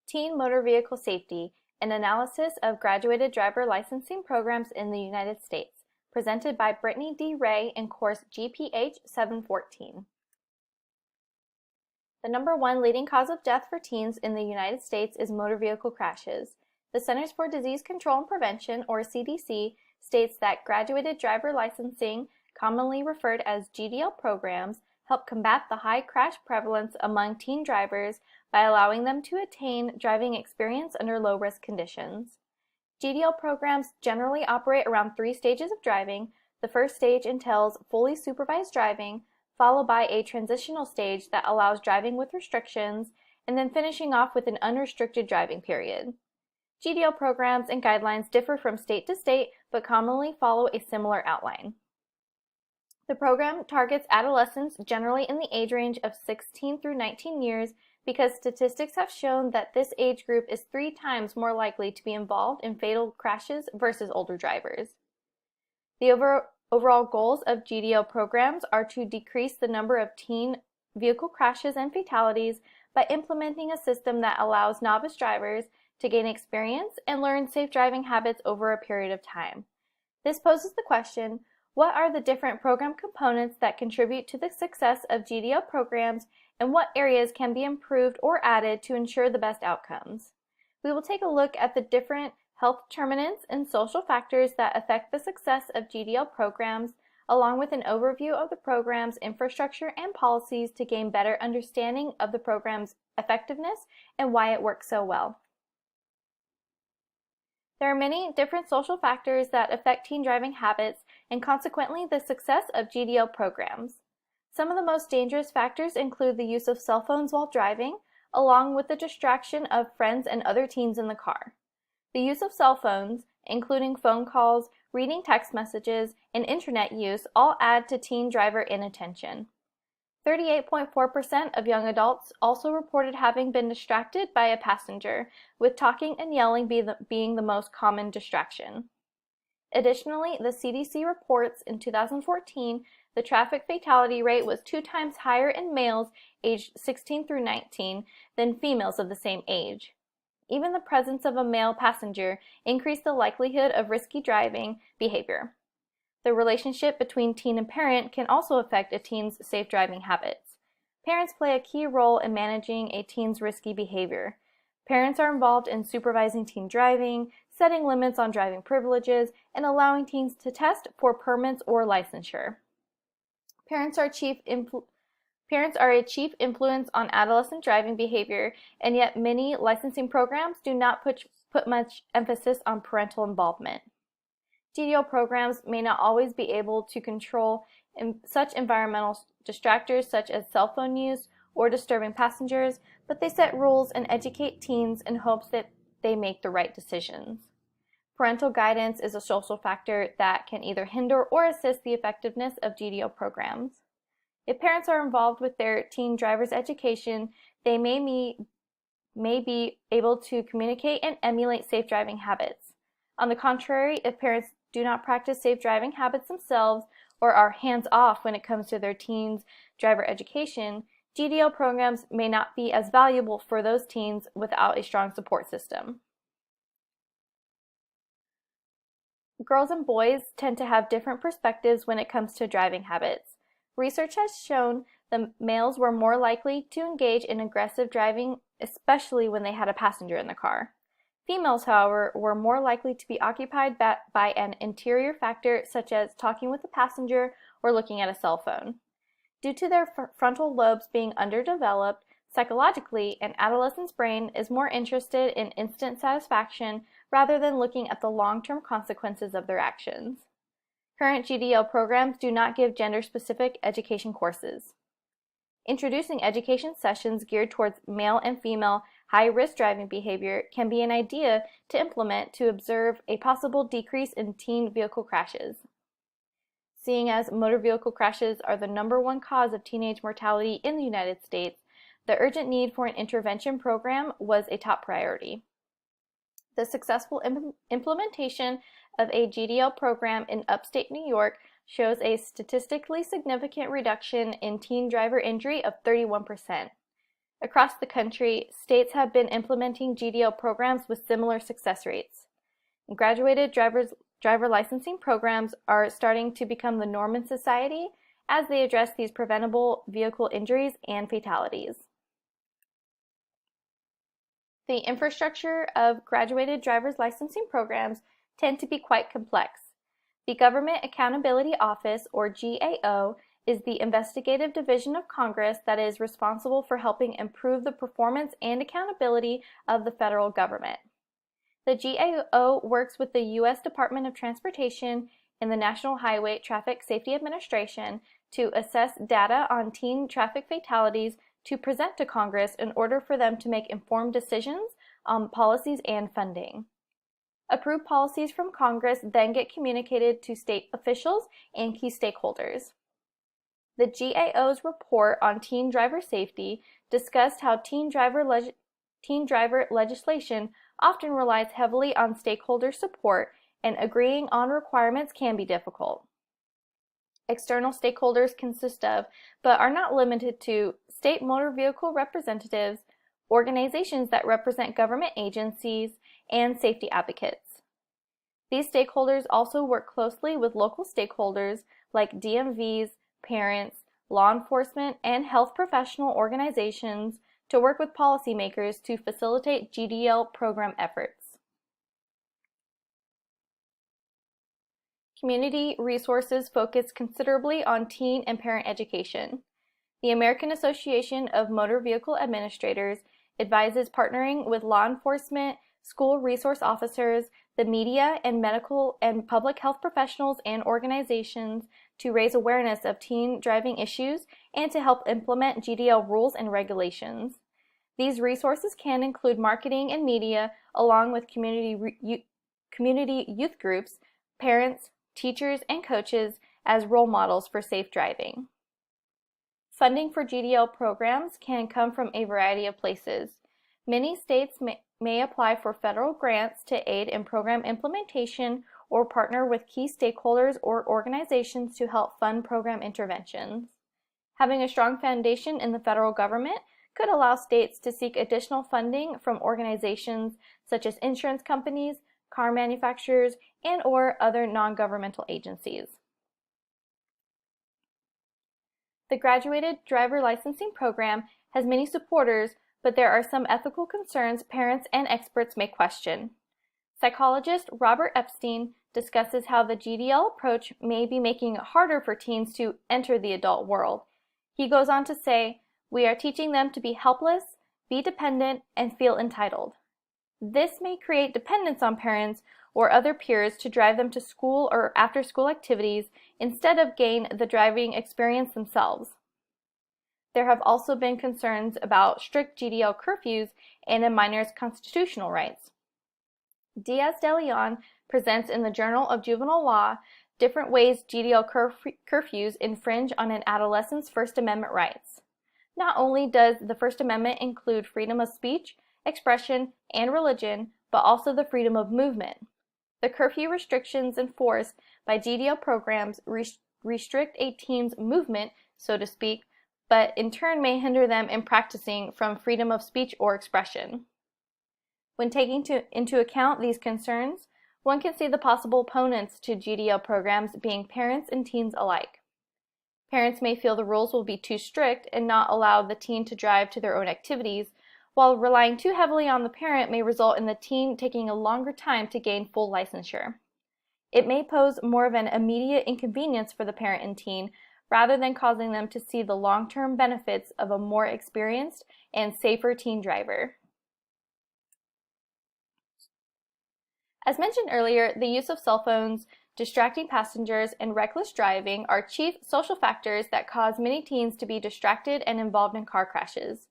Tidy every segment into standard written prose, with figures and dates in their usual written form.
Teen Motor Vehicle Safety, an analysis of graduated driver licensing programs in the United States, presented by Brittany D. Ray in course GPH714. The number one leading cause of death for teens in the United States is motor vehicle crashes. The Centers for Disease Control and Prevention, or CDC, states that graduated driver licensing, commonly referred as GDL programs, help combat the high crash prevalence among teen drivers by allowing them to attain driving experience under low-risk conditions. GDL programs generally operate around 3 stages of driving. The first stage entails fully supervised driving, followed by a transitional stage that allows driving with restrictions, and then finishing off with an unrestricted driving period. GDL programs and guidelines differ from state to state, but commonly follow a similar outline. The program targets adolescents generally in the age range of 16 through 19 years because statistics have shown that this age group is 3 times more likely to be involved in fatal crashes versus older drivers. The overall goals of GDL programs are to decrease the number of teen vehicle crashes and fatalities by implementing a system that allows novice drivers to gain experience and learn safe driving habits over a period of time. This poses the question, what are the different program components that contribute to the success of GDL programs, and what areas can be improved or added to ensure the best outcomes? We will take a look at the different health determinants and social factors that affect the success of GDL programs, along with an overview of the program's infrastructure and policies to gain better understanding of the program's effectiveness and why it works so well. There are many different social factors that affect teen driving habits and consequently the success of GDL programs. Some of the most dangerous factors include the use of cell phones while driving, along with the distraction of friends and other teens in the car. The use of cell phones, including phone calls, reading text messages, and internet use, all add to teen driver inattention. 38.4% of young adults also reported having been distracted by a passenger, with talking and yelling being the most common distraction. Additionally, the CDC reports in 2014 the traffic fatality rate was 2 times higher in males aged 16 through 19 than females of the same age. Even the presence of a male passenger increased the likelihood of risky driving behavior. The relationship between teen and parent can also affect a teen's safe driving habits. Parents play a key role in managing a teen's risky behavior. Parents are involved in supervising teen driving, setting limits on driving privileges, and allowing teens to test for permits or licensure. Parents are a chief influence on adolescent driving behavior, and yet many licensing programs do not put much emphasis on parental involvement. GDL programs may not always be able to control such environmental distractors such as cell phone use or disturbing passengers, but they set rules and educate teens in hopes that they make the right decisions. Parental guidance is a social factor that can either hinder or assist the effectiveness of GDL programs. If parents are involved with their teen driver's education, they may be able to communicate and emulate safe driving habits. On the contrary, if parents do not practice safe driving habits themselves or are hands-off when it comes to their teens' driver education, GDL programs may not be as valuable for those teens without a strong support system. Girls and boys tend to have different perspectives when it comes to driving habits. Research has shown the males were more likely to engage in aggressive driving, especially when they had a passenger in the car. Females, however, were more likely to be occupied by an interior factor such as talking with the passenger or looking at a cell phone. Due to their frontal lobes being underdeveloped, psychologically, an adolescent's brain is more interested in instant satisfaction rather than looking at the long-term consequences of their actions. Current GDL programs do not give gender-specific education courses. Introducing education sessions geared towards male and female high-risk driving behavior can be an idea to implement to observe a possible decrease in teen vehicle crashes. Seeing as motor vehicle crashes are the #1 cause of teenage mortality in the United States, the urgent need for an intervention program was a top priority. The successful implementation of a GDL program in upstate New York shows a statistically significant reduction in teen driver injury of 31%. Across the country, states have been implementing GDL programs with similar success rates. Graduated driver licensing programs are starting to become the norm in society as they address these preventable vehicle injuries and fatalities. The infrastructure of graduated driver's licensing programs tend to be quite complex. The Government Accountability Office, or GAO, is the investigative division of Congress that is responsible for helping improve the performance and accountability of the federal government. The GAO works with the U.S. Department of Transportation and the National Highway Traffic Safety Administration to assess data on teen traffic fatalities to present to Congress in order for them to make informed decisions on policies and funding. Approved policies from Congress then get communicated to state officials and key stakeholders. The GAO's report on teen driver safety discussed how teen driver legislation often relies heavily on stakeholder support, and agreeing on requirements can be difficult. External stakeholders consist of, but are not limited to, state motor vehicle representatives, organizations that represent government agencies, and safety advocates. These stakeholders also work closely with local stakeholders like DMVs, parents, law enforcement, and health professional organizations to work with policymakers to facilitate GDL program efforts. Community resources focus considerably on teen and parent education. The American Association of Motor Vehicle Administrators advises partnering with law enforcement, school resource officers, the media, and medical and public health professionals and organizations to raise awareness of teen driving issues and to help implement GDL rules and regulations. These resources can include marketing and media, along with community youth groups, parents, teachers, and coaches as role models for safe driving. Funding for GDL programs can come from a variety of places. Many states may apply for federal grants to aid in program implementation or partner with key stakeholders or organizations to help fund program interventions. Having a strong foundation in the federal government could allow states to seek additional funding from organizations such as insurance companies, car manufacturers, and/or other non-governmental agencies. The graduated driver licensing program has many supporters, but there are some ethical concerns parents and experts may question. Psychologist Robert Epstein discusses how the GDL approach may be making it harder for teens to enter the adult world. He goes on to say, "We are teaching them to be helpless, be dependent, and feel entitled. This may create dependence on parents or other peers to drive them to school or after-school activities instead of gain the driving experience themselves." There have also been concerns about strict GDL curfews and a minor's constitutional rights. Diaz de Leon presents in the Journal of Juvenile Law different ways GDL curfews infringe on an adolescent's First Amendment rights. Not only does the First Amendment include freedom of speech, expression, and religion, but also the freedom of movement. The curfew restrictions enforced by GDL programs restrict a teen's movement, so to speak, but in turn may hinder them in practicing from freedom of speech or expression. When taking into account these concerns, one can see the possible opponents to GDL programs being parents and teens alike. Parents may feel the rules will be too strict and not allow the teen to drive to their own activities, while relying too heavily on the parent may result in the teen taking a longer time to gain full licensure. It may pose more of an immediate inconvenience for the parent and teen, rather than causing them to see the long-term benefits of a more experienced and safer teen driver. As mentioned earlier, the use of cell phones, distracting passengers, and reckless driving are chief social factors that cause many teens to be distracted and involved in car crashes.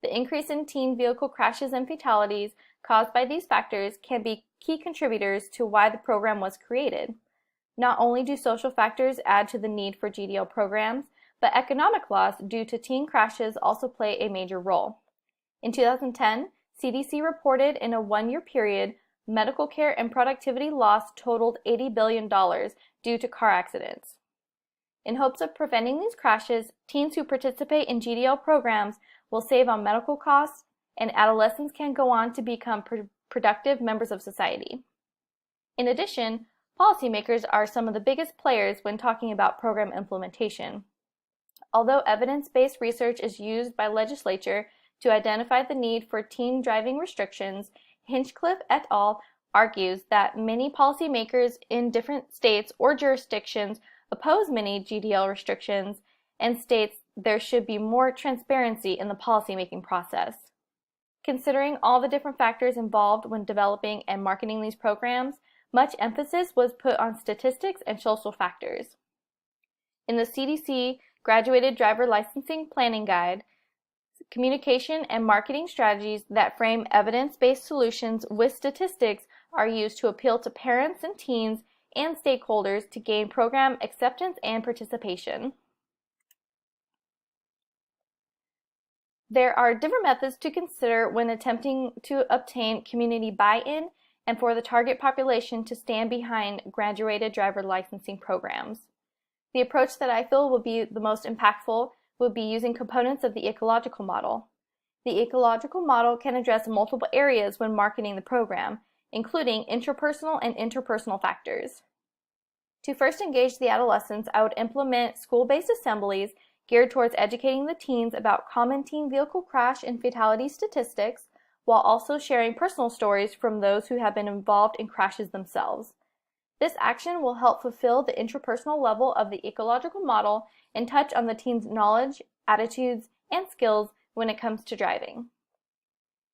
The increase in teen vehicle crashes and fatalities caused by these factors can be key contributors to why the program was created. Not only do social factors add to the need for GDL programs, but economic loss due to teen crashes also play a major role. In 2010, CDC reported in a one-year period, medical care and productivity loss totaled $80 billion due to car accidents. In hopes of preventing these crashes, teens who participate in GDL programs will save on medical costs, and adolescents can go on to become productive members of society. In addition, policymakers are some of the biggest players when talking about program implementation. Although evidence-based research is used by legislature to identify the need for teen driving restrictions, Hinchcliffe et al. Argues that many policymakers in different states or jurisdictions oppose many GDL restrictions and states there should be more transparency in the policymaking process. Considering all the different factors involved when developing and marketing these programs, much emphasis was put on statistics and social factors. In the CDC Graduated Driver Licensing Planning Guide, communication and marketing strategies that frame evidence-based solutions with statistics are used to appeal to parents and teens and stakeholders to gain program acceptance and participation. There are different methods to consider when attempting to obtain community buy-in and for the target population to stand behind graduated driver licensing programs. The approach that I feel would be the most impactful would be using components of the ecological model. The ecological model can address multiple areas when marketing the program, including intrapersonal and interpersonal factors. To first engage the adolescents, I would implement school-based assemblies geared towards educating the teens about common teen vehicle crash and fatality statistics, while also sharing personal stories from those who have been involved in crashes themselves. This action will help fulfill the intrapersonal level of the ecological model and touch on the teens' knowledge, attitudes, and skills when it comes to driving.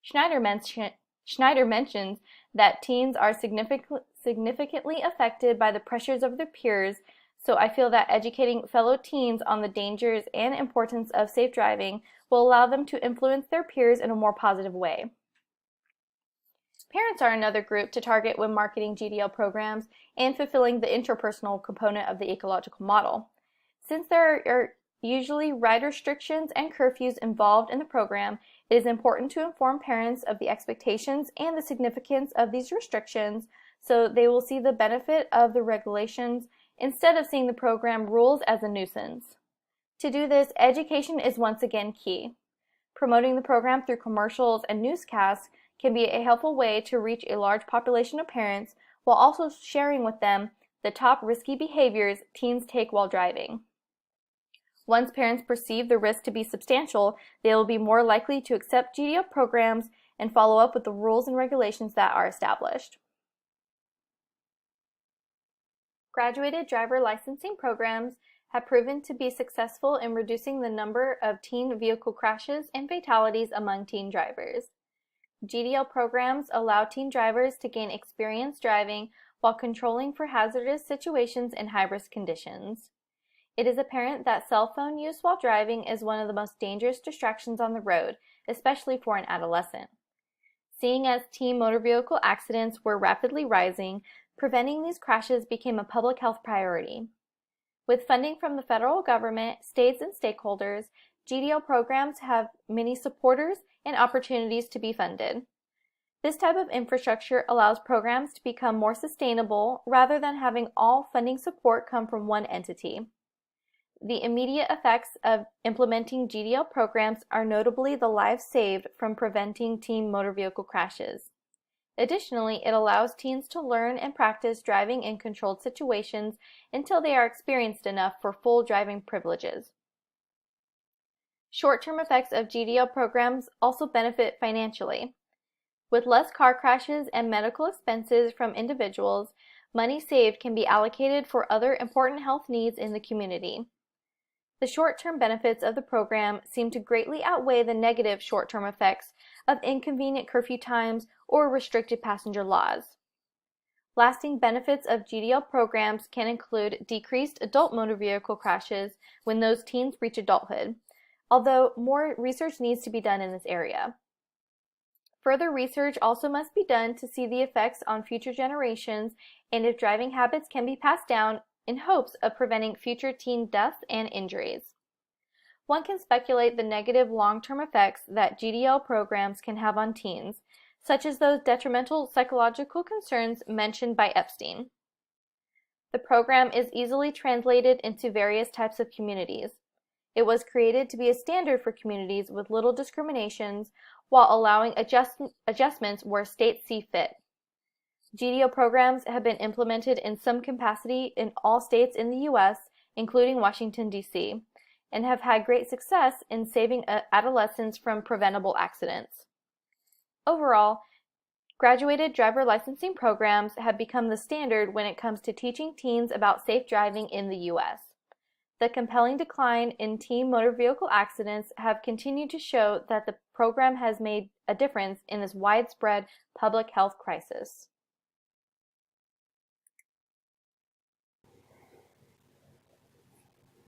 Schneider mentions that teens are significantly affected by the pressures of their peers, so I feel that educating fellow teens on the dangers and importance of safe driving will allow them to influence their peers in a more positive way. Parents are another group to target when marketing GDL programs and fulfilling the interpersonal component of the ecological model. Since there are usually ride restrictions and curfews involved in the program, it is important to inform parents of the expectations and the significance of these restrictions so they will see the benefit of the regulations instead of seeing the program rules as a nuisance. To do this, education is once again key. Promoting the program through commercials and newscasts can be a helpful way to reach a large population of parents while also sharing with them the top risky behaviors teens take while driving. Once parents perceive the risk to be substantial, they will be more likely to accept GDL programs and follow up with the rules and regulations that are established. Graduated driver licensing programs have proven to be successful in reducing the number of teen vehicle crashes and fatalities among teen drivers. GDL programs allow teen drivers to gain experience driving while controlling for hazardous situations and high-risk conditions. It is apparent that cell phone use while driving is one of the most dangerous distractions on the road, especially for an adolescent. Seeing as teen motor vehicle accidents were rapidly rising, preventing these crashes became a public health priority. With funding from the federal government, states, and stakeholders, GDL programs have many supporters and opportunities to be funded. This type of infrastructure allows programs to become more sustainable rather than having all funding support come from one entity. The immediate effects of implementing GDL programs are notably the lives saved from preventing teen motor vehicle crashes. Additionally, it allows teens to learn and practice driving in controlled situations until they are experienced enough for full driving privileges. Short-term effects of GDL programs also benefit financially. With less car crashes and medical expenses from individuals, money saved can be allocated for other important health needs in the community. The short-term benefits of the program seem to greatly outweigh the negative short-term effects of inconvenient curfew times or restricted passenger laws. Lasting benefits of GDL programs can include decreased adult motor vehicle crashes when those teens reach adulthood, although more research needs to be done in this area. Further research also must be done to see the effects on future generations and if driving habits can be passed down in hopes of preventing future teen deaths and injuries. One can speculate the negative long-term effects that GDL programs can have on teens, such as those detrimental psychological concerns mentioned by Epstein. The program is easily translated into various types of communities. It was created to be a standard for communities with little discriminations while allowing adjustments where states see fit. GDO programs have been implemented in some capacity in all states in the U.S., including Washington, D.C., and have had great success in saving adolescents from preventable accidents. Overall, graduated driver licensing programs have become the standard when it comes to teaching teens about safe driving in the U.S. The compelling decline in teen motor vehicle accidents have continued to show that the program has made a difference in this widespread public health crisis.